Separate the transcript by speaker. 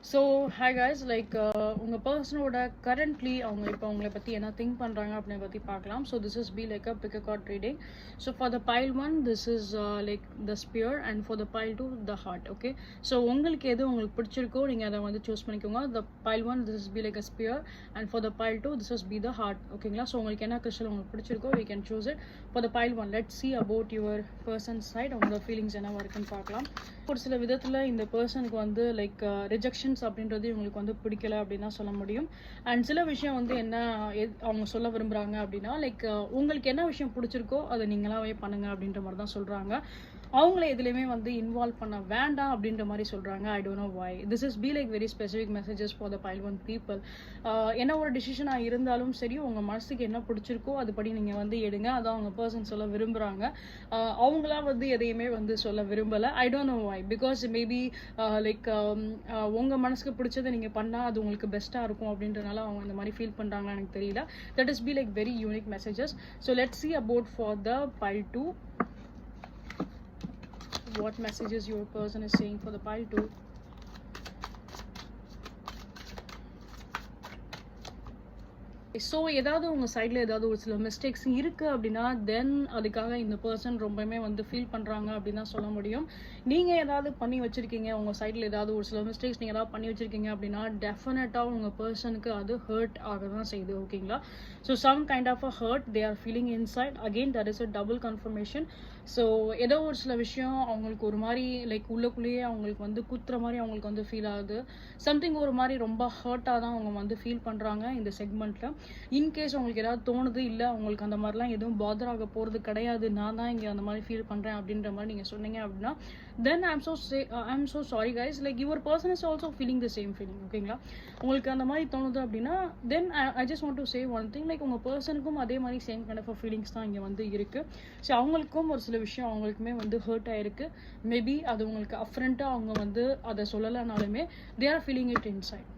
Speaker 1: So hi guys, like உங்கள் பர்சனோட currently அவங்க இப்போ அவங்கள பற்றி என்ன திங்க் பண்ணுறாங்க அப்படின்னு பற்றி பார்க்கலாம். So this is be like a pick a card reading. So for the pile 1 this is like the spear and for the pile 2 the heart. Okay, so உங்களுக்கு எது உங்களுக்கு பிடிச்சிருக்கோ நீங்கள் அதை வந்து சூஸ் பண்ணிக்கோங்க. The pile 1 this is be like a spear and for the pile 2 this is be the heart. ஓகேங்களா? So உங்களுக்கு என்ன கிறிஸ்டல் உங்களுக்கு பிடிச்சிருக்கோ we can choose it. For the pile 1, let's see about your person's side. அவங்களோட feelings என்னவா இருக்குன்னு பார்க்கலாம். ஒரு சில விதத்தில் இந்த பர்சனுக்கு வந்து லைக் ரிஜெக்ஷன்ஸ் அப்படின்றது இவங்களுக்கு வந்து பிடிக்கல அப்படின்னு தான் சொல்ல முடியும். அண்ட் சில விஷயம் வந்து என்ன அவங்க சொல்ல விரும்புகிறாங்க அப்படின்னா லைக் உங்களுக்கு என்ன விஷயம் பிடிச்சிருக்கோ அதை நீங்களாவே பண்ணுங்க அப்படின்ற மாதிரி தான் சொல்கிறாங்க. அவங்கள எதுலையுமே வந்து இன்வால்வ் பண்ண வேண்டாம் அப்படின்ற மாதிரி சொல்கிறாங்க. I don't know why this is be like very specific messages for the pile 1 people. என்ன ஒரு டிசிஷனாக இருந்தாலும் சரி, உங்கள் மனசுக்கு என்ன பிடிச்சிருக்கோ அதுபடி நீங்கள் வந்து எடுங்க. அதான் அவங்க பர்சன் சொல்ல விரும்புகிறாங்க. அவங்களா வந்து எதையுமே வந்து சொல்ல விரும்பலை. I don't know why, because maybe like உங்கள் மனசுக்கு பிடிச்சதை நீங்கள் பண்ணால் அது உங்களுக்கு பெஸ்ட்டாக இருக்கும் அப்படின்றனால அவங்க இந்த மாதிரி ஃபீல் பண்ணுறாங்கன்னு எனக்கு தெரியல. That is be like very unique messages. So let's see about for the pile 2. What messages your person is saying for the pile 2. So ஏதாவது உங்கள் சைடில் ஏதாவது ஒரு சில மிஸ்டேக்ஸ் இருக்குது அப்படின்னா தென் அதுக்காக இந்த பர்சன் ரொம்பவுமே வந்து ஃபீல் பண்ணுறாங்க அப்படின்னு தான் சொல்ல முடியும். நீங்கள் ஏதாவது பண்ணி வச்சுருக்கீங்க, உங்கள் சைடில் ஏதாவது ஒரு சில மிஸ்டேக்ஸ் நீங்கள் ஏதாவது பண்ணி வச்சுருக்கீங்க அப்படின்னா டெஃபினட்டாக உங்கள் பர்சனுக்கு அது ஹர்ட் ஆக தான் செய்யுது. ஓகேங்களா? So some kind of a hurt they are feeling inside. Again that is a double confirmation. So ஏதோ ஒரு சில விஷயம் அவங்களுக்கு ஒரு மாதிரி லைக் உள்ளக்குள்ளேயே அவங்களுக்கு வந்து குத்துற மாதிரி அவங்களுக்கு வந்து ஃபீல் ஆகுது. சம்திங் ஒரு மாதிரி ரொம்ப ஹர்ட்டாக தான் அவங்க வந்து ஃபீல் பண்ணுறாங்க இந்த செக்மெண்ட்டில். இன்கேஸ் உங்களுக்கு ஏதாவது தோணுது இல்லை அவங்களுக்கு அந்த மாதிரிலாம் எதுவும் பாதர் ஆக போகிறது கிடையாது, நான் தான் இங்கே அந்த மாதிரி ஃபீல் பண்ணுறேன் அப்படின்ற மாதிரி நீங்கள் சொன்னீங்க அப்படின்னா then I am so sorry guys, like your person is also feeling the same feeling. ஓகேங்களா? உங்களுக்கு அந்த மாதிரி தோணுது அப்படின்னா then I just want to say one thing, like உங்கள் பர்சனுக்கும் அதே மாதிரி சேம் கைண்ட் ஆஃப் ஃபீலிங்ஸ் தான் இங்கே வந்து இருக்குது. ஸோ அவங்களுக்கும் ஒரு சில விஷயம் அவங்களுக்குமே வந்து ஹர்ட் ஆயிருக்கு. மேபி அது உங்களுக்கு அஃப்ரண்ட்டாக அவங்க வந்து அதை சொல்லலைனாலுமே they are feeling it inside.